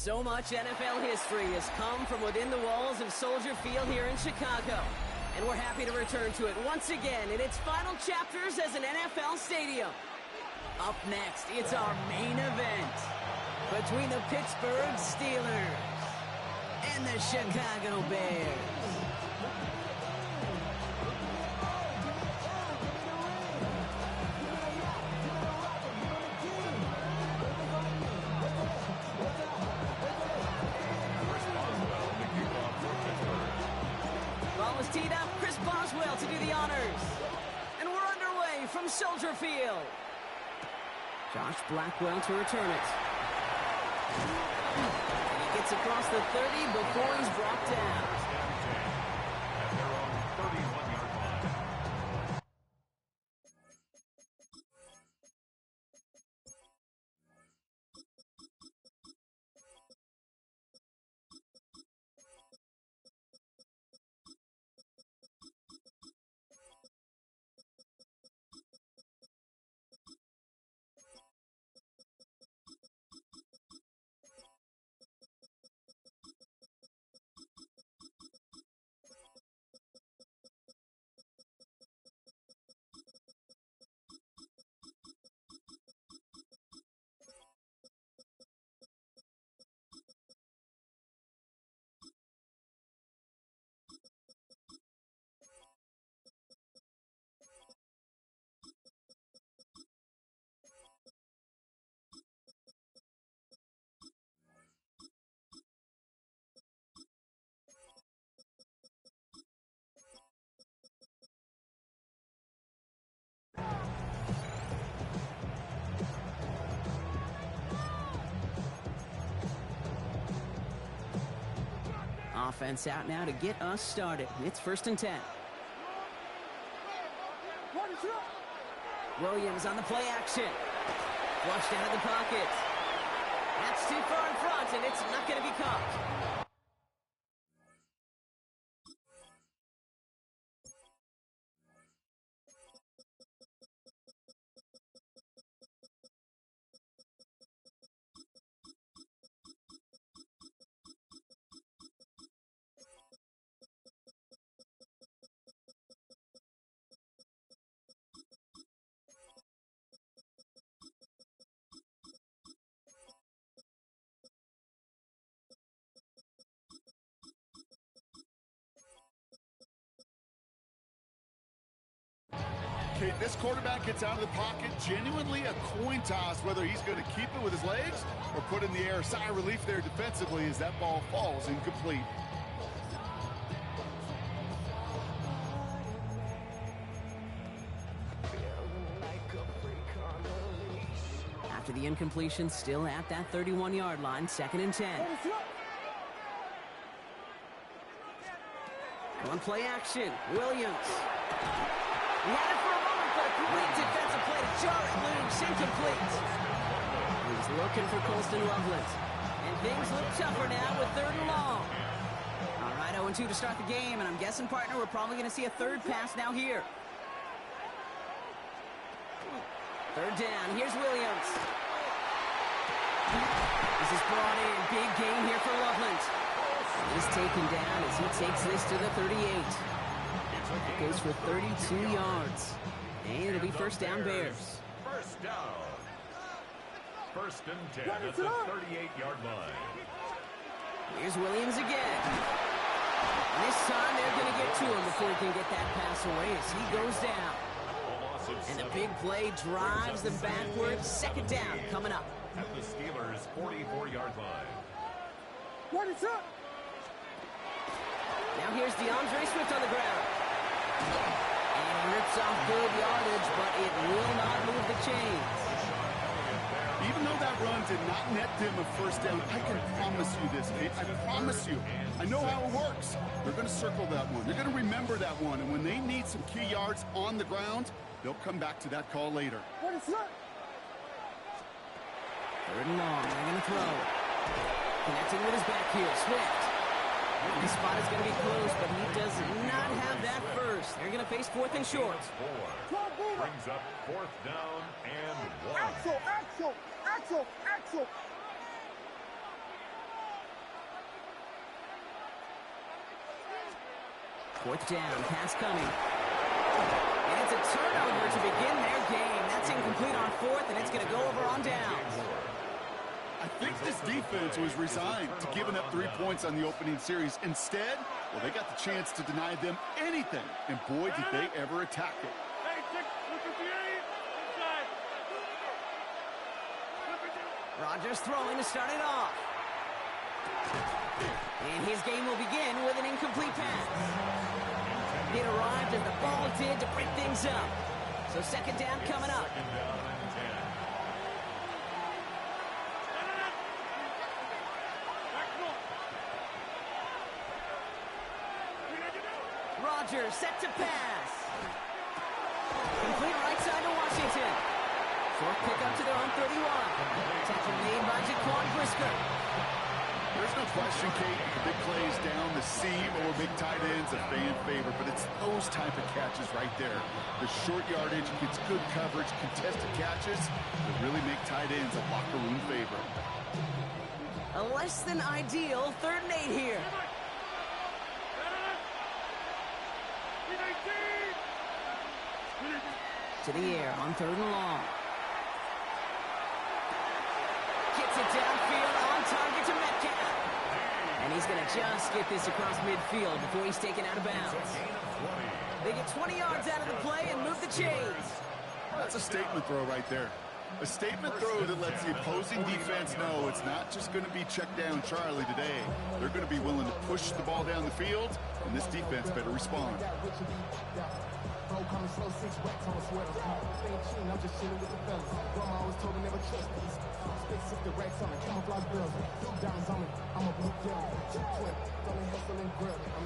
So much NFL history has come from within the walls of Soldier Field here in Chicago. And we're happy to return to it once again in its final chapters as an NFL stadium. Up next, it's our main event between the Pittsburgh Steelers and the Chicago Bears. Teed up, Chris Boswell to do the honors. And we're underway from Soldier Field. Josh Blackwell to return it. And he gets across the 30 before he's brought down. At their own 31-yard line. Offense out now to get us started. It's 1st and 10. Williams on the play action. Flushed out of the pocket. That's too far in front, and it's not going to be caught. Okay, this quarterback gets out of the pocket, genuinely a coin toss, whether he's going to keep it with his legs or put it in the air. Sigh of relief there defensively as that ball falls incomplete. After the incompletion, still at that 31-yard line, 2nd and 10. On play action, Williams. He had it for a moment, but a great defensive play to jar it loose, incomplete. He's looking for Colston Loveland. And things look tougher now with 3rd and long. All right, 0-2 to start the game, and I'm guessing, partner, we're probably going to see a 3rd pass now here. 3rd down, here's Williams. This is brought in, big gain here for Loveland. He's taken down as he takes this to the 38. It goes for 32 yards. And it'll be 1st down Bears. 1st down. 1st and 10 at the 38-yard line. Here's Williams again. And this time they're going to get to him before he can get that pass away as he goes down. And the big play drives them backwards. 2nd down coming up. At the Steelers' 44-yard line. What is up? Now here's DeAndre Swift on the ground. And rips off good yardage, but it will not move the chains. Even though that run did not net them a 1st down, I can promise you this, Kate. I promise you. I know how it works. They're going to circle that one. They're going to remember that one. And when they need some key yards on the ground, they'll come back to that call later. What is up? 3rd and long. They're going to throw. Connecting with his back here. Swift. This spot is going to be close, but he does not have that first. They're going to face 4th and short. Brings up 4th down and 1. Axel. Fourth down, pass coming. And it's a turnover to begin their game. That's incomplete on fourth, and it's going to go over on downs. I think this defense was resigned to giving up 3 points on the opening series. Instead, well, they got the chance to deny them anything, and boy, did they ever attack it. Rodgers throwing to start it off. And his game will begin with an incomplete pass. It arrived as the ball did to break things up. So second down coming up. Rodgers set to pass. Complete right side to Washington. Short pickup to their own 31. Tackle made by Jaquan Brisker. There's no question, Kate, the big plays down the seam or big tight ends a fan favorite, but it's those type of catches right there. The short yardage gets good coverage, contested catches that really make tight ends a locker room favorite. A less than ideal 3rd and 8 here. To the air on 3rd and long. Gets it downfield on target to Metcalf. And he's going to just get this across midfield before he's taken out of bounds. They get 20 yards out of the play and move the chains. That's a statement throw right there. A statement throw that lets the opposing defense know it's not just going to be check down Charlie today. They're going to be willing to push the ball down the field, and this defense better respond.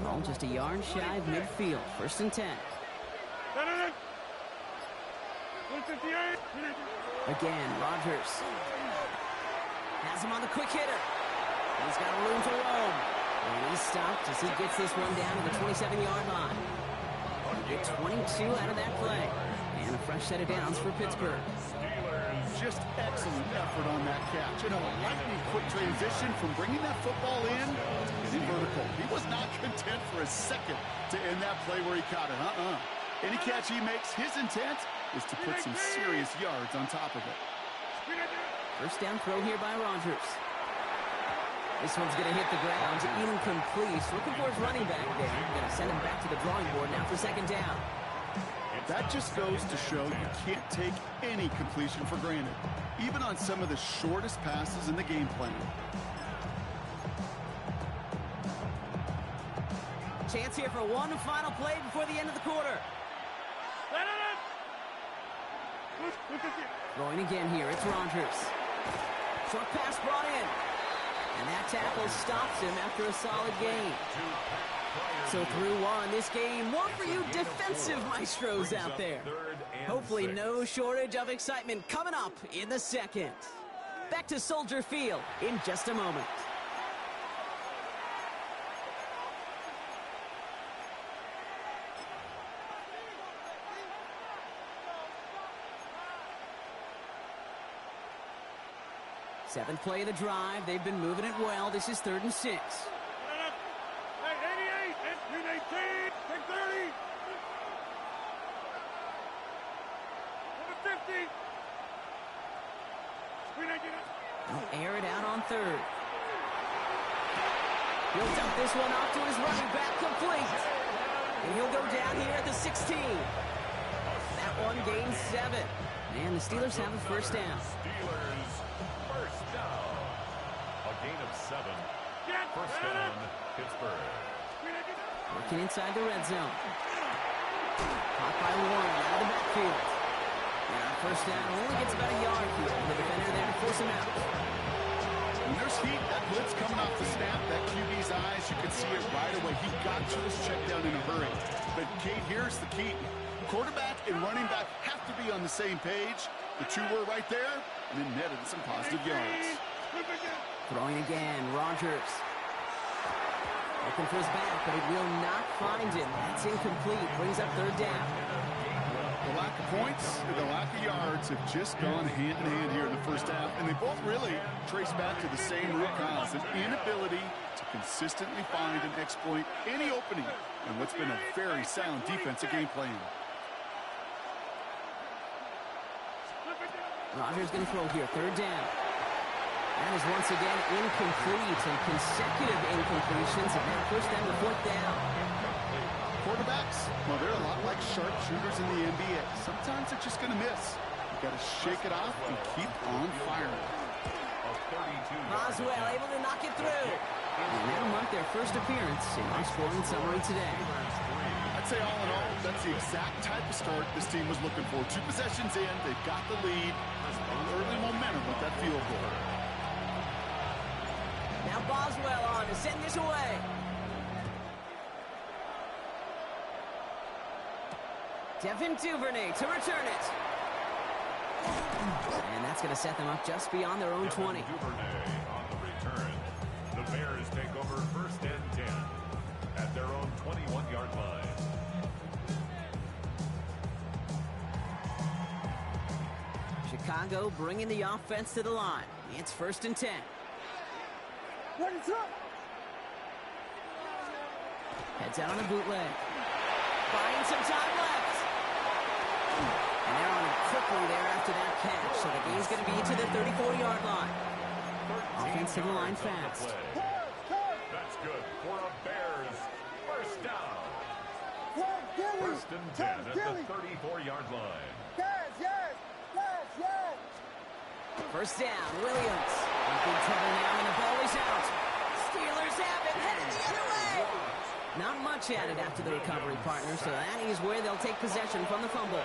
Ball just a yard shy of midfield. 1st and 10. Again, Rodgers has him on the quick hitter. He's got room to roam. And he's stopped as he gets this one down to the 27-yard line. Get 22 out of that play. And a fresh set of downs for Pittsburgh. Just excellent effort on that catch. And a lightning quick transition from bringing that football in vertical. He was not content for a second to end that play where he caught it. Any catch he makes, his intent is to put some serious yards on top of it. First down throw here by Rodgers. This one's going to hit the ground. Incomplete. Looking for his running back there. Going to send him back to the drawing board now for 2nd down. That just goes to show you can't take any completion for granted, even on some of the shortest passes in the game plan. Chance here for one final play before the end of the quarter. Going again here, it's Rodgers. Short pass brought in. And that tackle stops him after a solid gain. So through one, this game, more for you defensive maestros out there. Hopefully no shortage of excitement coming up in the second. Back to Soldier Field in just a moment. Seventh play of the drive. They've been moving it well. This is 3rd and 6. 88, 18, 30. Number 50. He'll air it out on 3rd. He'll dump this one off to his running back, complete. And he'll go down here at the 16. That one gains 7. And the Steelers have a first down. Gain of 7. First down, Pittsburgh. Working inside the red zone. Caught by Warren out of the backfield. And on first down, only gets about a yard here. The defender there to force him out. When there's heat, that blitz coming off the snap, that QB's eyes, you can see it right away. He got to his check down in a hurry. But, Kate, here's the key. Quarterback and running back have to be on the same page. The two were right there, and then netted some positive yards. Throwing again, Rodgers. Looking for his back, but it will not find him. That's incomplete. Brings up 3rd down. The lack of points and the lack of yards have just gone hand in hand here in the first half, and they both really trace back to the same root cause, an inability to consistently find and exploit any opening in what's been a very sound defensive game plan. Rodgers going to throw here, third down. That is once again incomplete, and consecutive incompletions have now pushed them to fourth down. Quarterbacks, well, they're a lot like sharpshooters in the NBA. Sometimes they're just going to miss. You've got to shake it off and keep on firing. Boswell able to knock it through. And that'll mark their first appearance in our scoring summary today. I'd say all in all, that's the exact type of start this team was looking for. 2 possessions in, they've got the lead. Early momentum with that field goal. Now Boswell on to send this away. Devin Duvernay to return it. And that's going to set them up just beyond their own 20. Duvernay on the return. The Bears take over first and 10 at their own 21-yard line. Chicago bringing the offense to the line. It's first and 10. Heads out on a bootleg. Buying some time left. And they're on it quickly there after that catch. So the game's going to be to the 34-yard line. Offense to the line fast. That's good for a Bears first down. First and 10 at the 34-yard line. First down, Williams. In big trouble now, and the ball is out. Steelers have it, headed the other way. Not much added after the recovery, partner, so that is where they'll take possession from the fumble.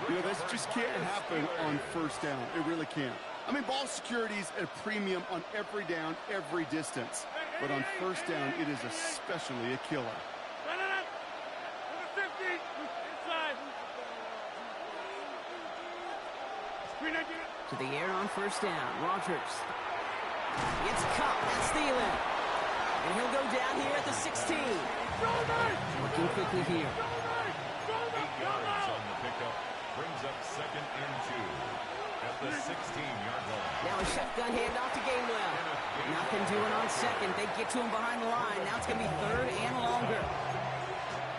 You know, this just can't happen on first down. It really can't. I mean, ball security's at a premium on every down, every distance. But on first down, it is especially a killer. To the air on first down, Rodgers. It's caught, that's Thielen. And he'll go down here at the 16. Looking quickly here. 8 yards on the pickup. Brings up second and 2 at the 16-yard line. Now a shotgun handoff to Gamewell. Nothing doing on second. They get to him behind the line. Now it's going to be third and longer.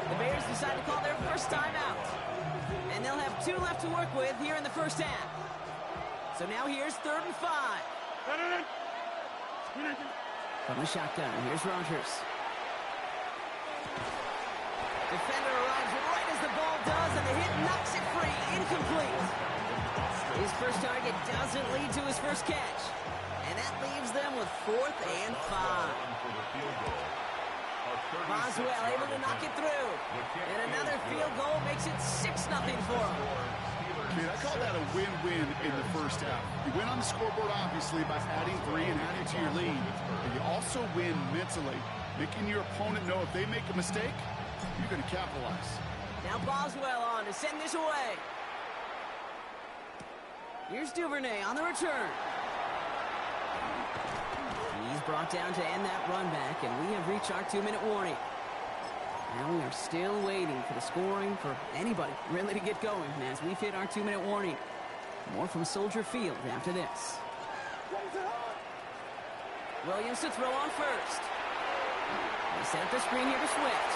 The Bears decide to call their first timeout. And they'll have 2 left to work with here in the first half. So now here's 3rd and 5. From the shotgun, here's Rodgers. Defender arrives right as the ball does, and the hit knocks it free. Incomplete. His first target doesn't lead to his first catch. And that leaves them with 4th and 5. Boswell able to knock it through. And another field goal makes it 6-0 for him. Man, I call that a win-win in the first half. You win on the scoreboard, obviously, by adding 3 and adding to your lead. And you also win mentally, making your opponent know if they make a mistake, you're going to capitalize. Now Boswell on to send this away. Here's Duvernay on the return. He's brought down to end that run back, and we have reached our 2-minute warning. Now we are still waiting for the scoring for anybody really to get going as we've hit our 2-minute warning. More from Soldier Field after this. Williams to throw on first. They set up the screen here to Swift.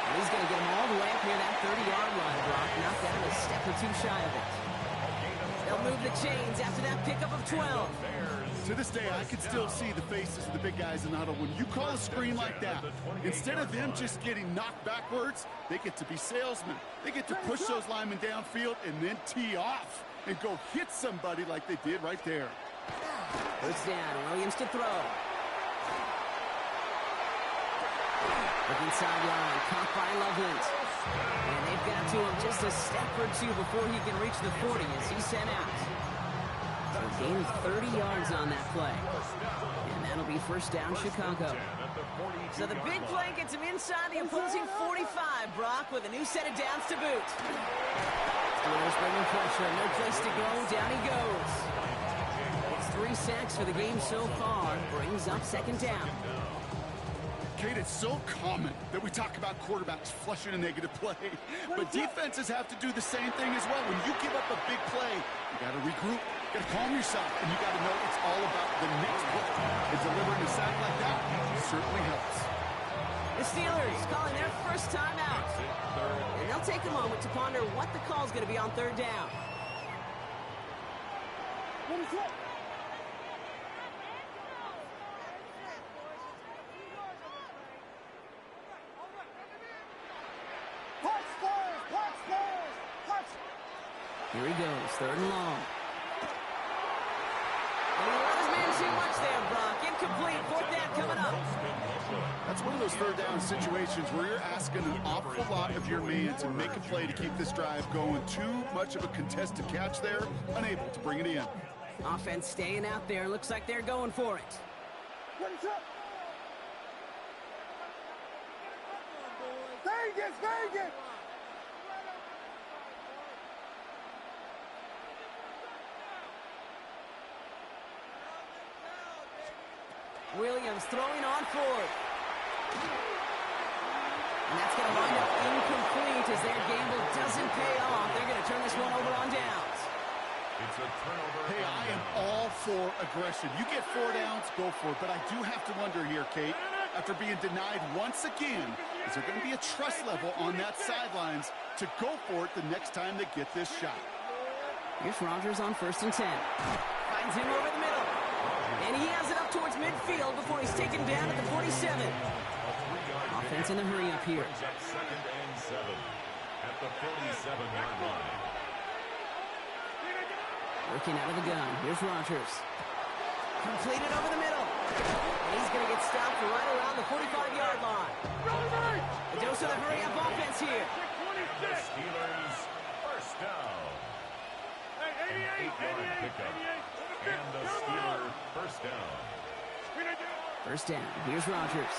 And he's going to get him all the way up near that 30-yard line block, knocked out a step or 2 shy of it. They'll move the chains after that pickup of 12. To this day, I can still see the faces of the big guys in the huddle. When you call a screen like that, instead of them just getting knocked backwards, they get to be salesmen. They get to push those linemen downfield and then tee off and go hit somebody like they did right there. First down, Williams to throw. Looking sideline, caught by Loveland. And they've got to him just a step or 2 before he can reach the 40 as he's sent out. So gain 30 yards on that play. And that'll be first down, Chicago. So the big play gets him inside the opposing 45, Brock, with a new set of downs to boot. Steelers bringing pressure, no place to go, down he goes. It's 3 sacks for the game so far, brings up second down. Kate, it's so common that we talk about quarterbacks flushing a negative play, but defenses have to do the same thing as well. When you give up a big play, you got to regroup, you got to calm yourself, and you got to know it's all about the next play. And delivering a sack like that certainly helps. The Steelers calling their first time out. And they'll take a moment to ponder what the call is going to be on third down. Here he goes, third and long. And he let his man too much there, Brock. Incomplete, fourth down coming up. That's one of those third down situations where you're asking an awful lot of your man to make a play to keep this drive going. Too much of a contested catch there, unable to bring it in. Offense staying out there. Looks like they're going for it. Vegas, Vegas! Williams throwing on fourth. And that's going to wind up incomplete as their gamble doesn't pay off. They're going to turn this one over on downs. It's a turnover. Hey, I am all for aggression. You get 4 downs, go for it. But I do have to wonder here, Kate, after being denied once again, is there going to be a trust level on that sidelines to go for it the next time they get this shot? Here's Rodgers on 1st and 10. Finds him over the middle. And he has it up towards midfield before he's taken down at the 47. Offense in a hurry up here. Second and 7 at the 47-yard line. Working out of the gun. Here's Rodgers. Completed over the middle. And he's going to get stopped right around the 45-yard line. A dose of the hurry-up offense here. The Steelers first down. An 8-yard pickup. And the Steelers first down. First down. Here's Rodgers.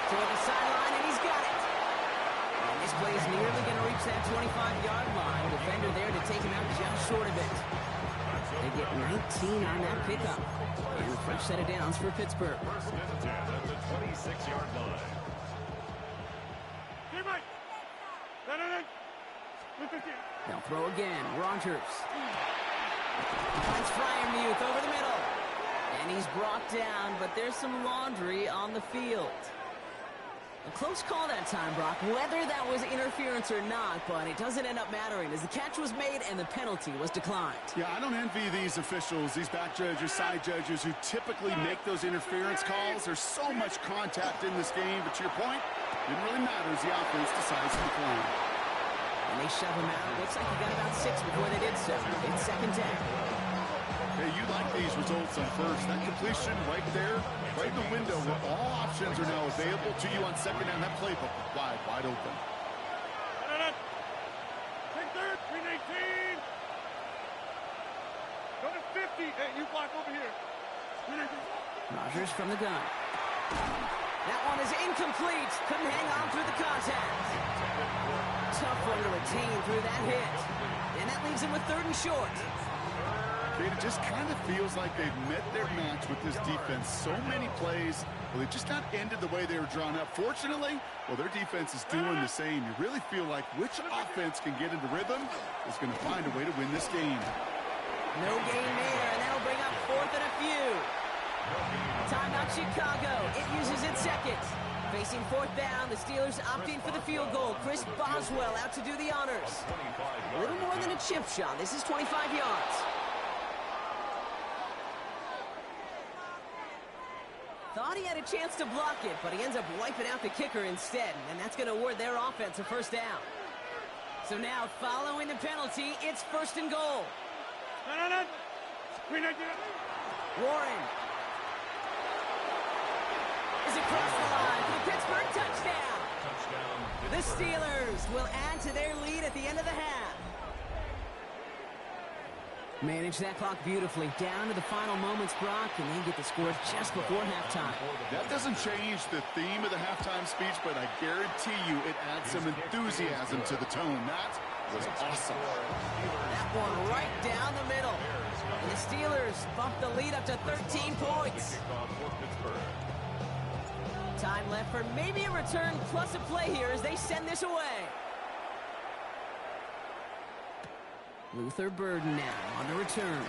Toward the sideline, and he's got it. And this play is nearly going to reach that 25-yard line. Defender there to take him out just short of it. They get 19 on that pickup. And a fresh set of downs for Pittsburgh. First and 10 at the 26-yard line. They'll throw again. Rodgers. Finds Freiermuth over the middle. And he's brought down, but there's some laundry on the field. A close call that time, Brock, whether that was interference or not, but it doesn't end up mattering as the catch was made and the penalty was declined. Yeah, I don't envy these officials, these back judges, side judges who typically make those interference calls. There's so much contact in this game, but to your point, it didn't really matter as the offense decides to decline. And they shove him out. Looks like he got about 6 before they did so. It's second down. Hey, you like these results on first. That completion right there, right in the window where all options are now available to you on second down. That playbook wide open. Take third, 319. Go to 50. Hey, you block over here. Rodgers from the gun. That one is incomplete. Couldn't hang on through the contact. Tough one to retain through that hit. And that leaves him with 3rd and short. It just kind of feels like they've met their match with this defense. So many plays, well, they just not ended the way they were drawn up. Fortunately, well, their defense is doing the same. You really feel like which offense can get into rhythm is going to find a way to win this game. No gain there, and that'll bring up 4th and a few. Timeout Chicago. It uses its second. Facing 4th down, the Steelers opting for the field goal. Chris Boswell out to do the honors. A little more than a chip shot. This is 25 yards. Thought he had a chance to block it, but he ends up wiping out the kicker instead, and that's going to award their offense a first down. So now, following the penalty, it's 1st and goal. Warren is across the line for the Pittsburgh touchdown. The Steelers will add to their lead at the end of the half. Manage that clock beautifully down to the final moments, Brock, and they get the score just before halftime. That doesn't change the theme of the halftime speech, but I guarantee you it adds some enthusiasm to the tone. That was awesome. That one right down the middle. And the Steelers bump the lead up to 13 points. Time left for maybe a return plus a play here as they send this away. Luther Burden now on the return.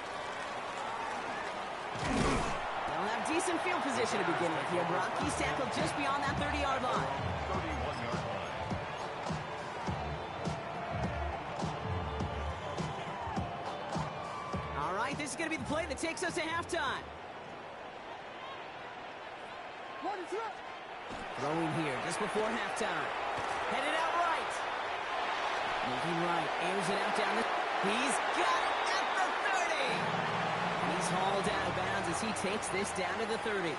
They'll have decent field position to begin with here, Brock. He's tackled just beyond that 30-yard line. 31-yard line. All right, this is going to be the play that takes us to halftime. Throwing here just before halftime. Headed out right. Moving right, airs it out down the... He's got it at the 30. And he's hauled out of bounds as he takes this down to the 30.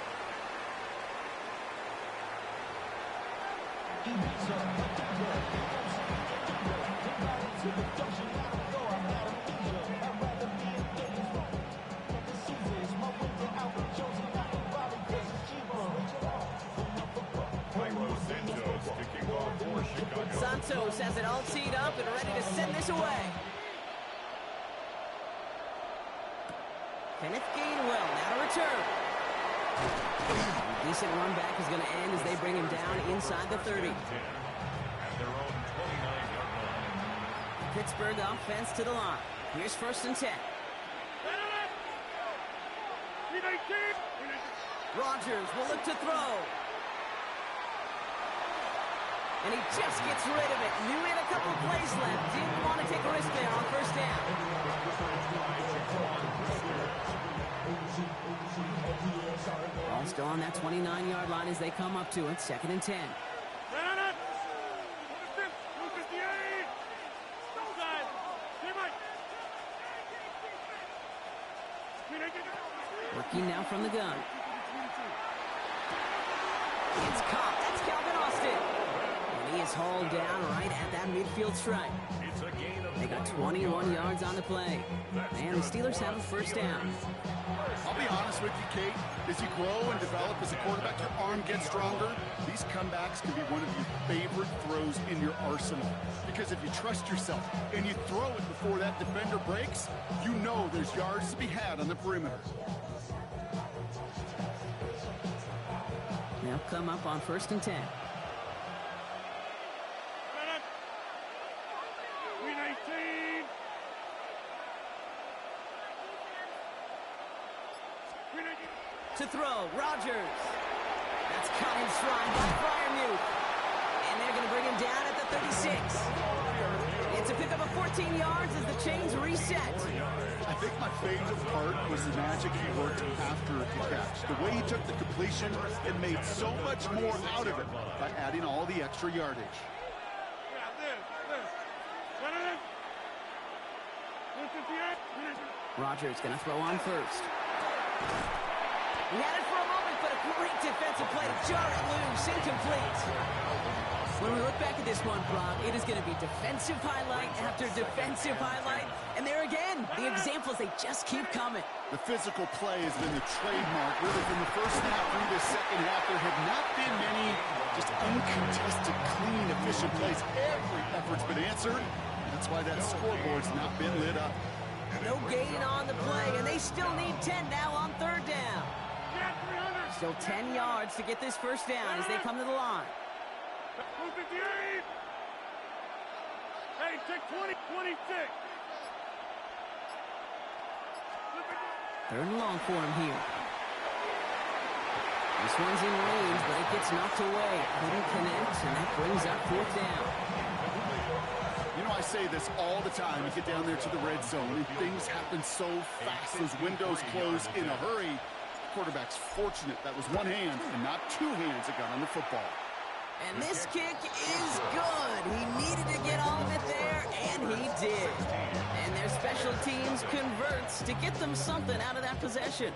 Santos has it all teed up and ready to send this away. Kenneth Gainwell now to return. Decent run back is going to end as they bring him down inside the 30. Pittsburgh offense to the line. Here's 1st and 10. Rodgers will look to throw. And he just gets rid of it. Knew he had a couple of plays left. Didn't want to take a risk there on 1st down. Ball still on that 29-yard line as they come up to it. 2nd and 10. Working now from the gun. It's caught. That's Calvin Austin. And he is hauled down right at that midfield stripe. They got 21 yards on the play. And the Steelers have a 1st down. I'll be honest with you, Kate. As you grow and develop as a quarterback, your arm gets stronger. These comebacks can be one of your favorite throws in your arsenal. Because if you trust yourself and you throw it before that defender breaks, you know there's yards to be had on the perimeter. They'll come up on 1st and 10. To throw, Rodgers. That's caught in stride by Freiermuth. And they're going to bring him down at the 36. It's a pickup of 14 yards as the chains reset. I think my favorite part was the magic he worked after the catch. The way he took the completion and made so much more out of it by adding all the extra yardage. Rodgers going to throw on 1st. He had it for a moment, but a great defensive play to jar it loose, incomplete. When we look back at this one, Brock, it is going to be defensive highlight after defensive highlight. And there again, the examples, they just keep coming. The physical play has been the trademark. Really, from the 1st half through the 2nd half, there have not been many just uncontested, clean, efficient plays. Every effort's been answered. That's why that scoreboard's not been lit up. No gain on the play, and they still need 10 now on 3rd down. Still 10 yards to get this 1st down as they come to the line. 258. Hey, take 20, 26. 3rd and long for him here. This one's in range, but it gets knocked away. Couldn't connect, and that brings up 4th down. You know, I say this all the time. You get down there to the red zone, and things happen so fast. Those windows close in a hurry. The quarterback's fortunate that was one hand and not 2 hands that got on the football. And this kick is good. He needed to get all of it there, and he did. And their special teams converts to get them something out of that possession.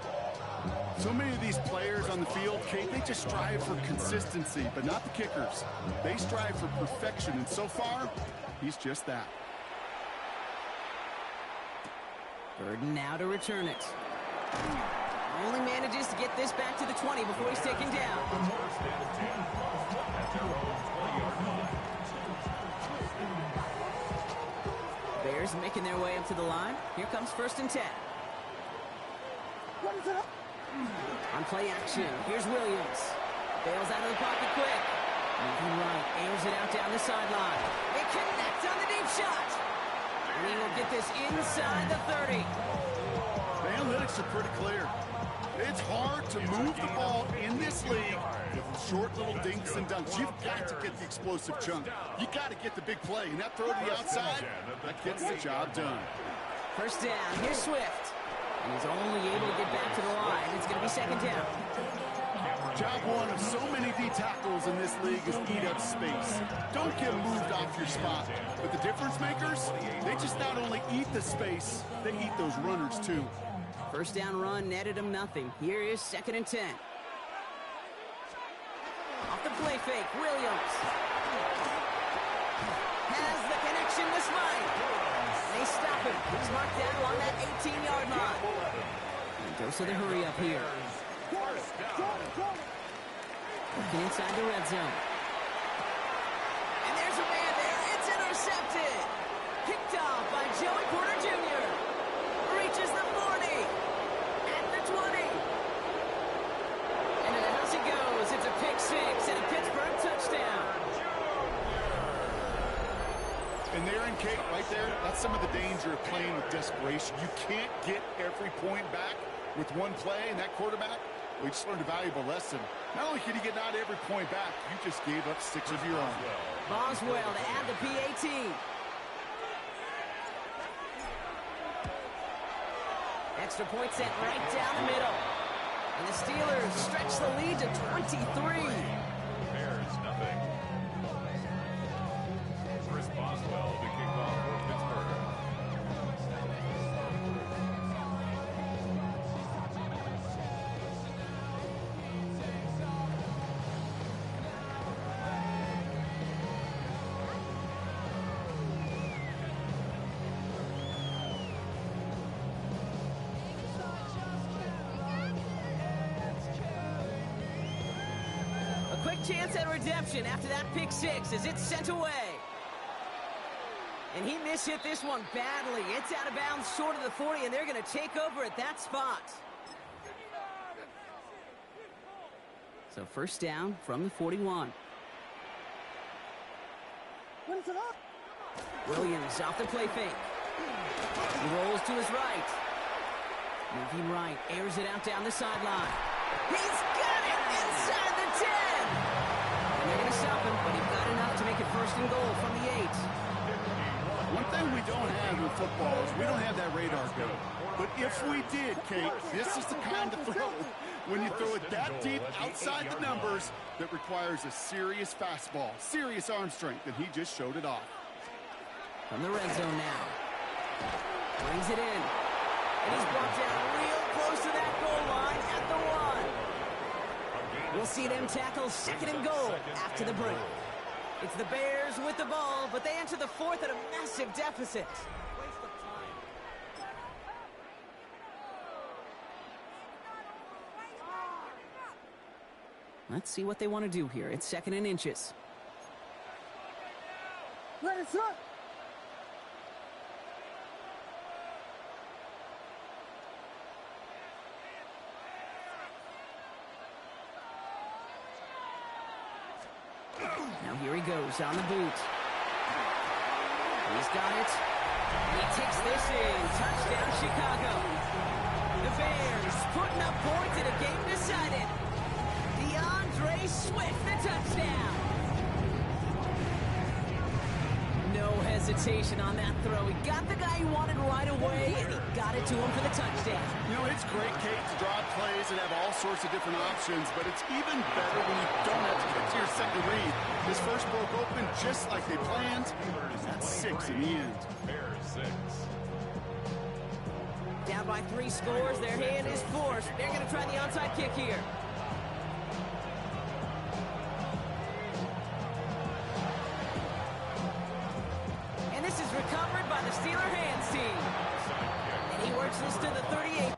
So many of these players on the field, Kate, they just strive for consistency, but not the kickers. They strive for perfection, and so far, he's just that. Burden now to return it. Only manages to get this back to the 20 before he's taken down. Steelers making their way up to the line. Here comes 1st and 10. On play action, here's Williams. Bails out of the pocket quick. Moving right, airs it out down the sideline. They connect on the deep shot. And he will get this inside the 30. The analytics are pretty clear. It's hard to move the ball in this league with short little dinks and dunks. You've got to get the explosive chunk. You got to get the big play. And that throw to the outside, that gets the job done. 1st down, here's Swift. And he's only able to get back to the line. It's going to be 2nd down. Job one of so many D tackles in this league is eat up space. Don't get moved off your spot. But the difference makers, they just not only eat the space, they eat those runners too. 1st down run netted him nothing. Here is 2nd and 10. Off the play fake, Williams. Has the connection with Smythe. They stop him. He's marked down along that 18-yard line. And goes to the hurry up here. Looking inside the red zone. And there's a man there. It's intercepted. Picked off by Joey Porter Jr. Reaches the 40. At the 20. And in the house it goes. It's a pick six and a Pittsburgh touchdown. And there in Kate, right there, that's some of the danger of playing with desperation. You can't get every point back with one play, and that quarterback, we just learned a valuable lesson. Not only can you get not every point back, you just gave up 6 of your own. Boswell to add the PAT. Extra point sent right down the middle. And the Steelers stretch the lead to 23. Bears nothing. Chris Boswell to kick off for Pittsburgh. Quick chance at redemption after that pick six as it's sent away. And he mishit this one badly. It's out of bounds short of the 40, and they're going to take over at that spot. So 1st down from the 41. Williams off the play fake. He rolls to his right. Moving right, airs it out down the sideline. He's got it inside the 10. And they're going to stop him, but he got enough to make it 1st and goal from the 8. One thing we don't have in football is we don't have that radar gun. But if we did, Kate, this is the kind of throw, when you throw it that deep outside the numbers, that requires a serious fastball, serious arm strength, and he just showed it off. From the red zone now. Brings it in. And he's brought down real close to that goal line at the 1. We'll see them tackle 2nd and goal after the break. It's the Bears with the ball, but they enter the 4th at a massive deficit. Let's see what they want to do here. It's 2nd and inches. Ready, set. Now here he goes on the boot. He's got it. And he takes this in. Touchdown, Chicago. The Bears putting up points in a game decided. DeAndre Swift, the touchdown. No hesitation on that throw. He got the guy he wanted right away, and he got it to him for the touchdown. You know, it's great, Kate, to draw plays and have all sorts of different options, but it's even better when you don't have to get to your second read. This first broke open just like they planned. That's 6 in the end. Bears 6. Down by 3 scores, their hand is forced. They're going to try the onside kick here. And this is recovered by the Steeler hands team. And he works this to the 38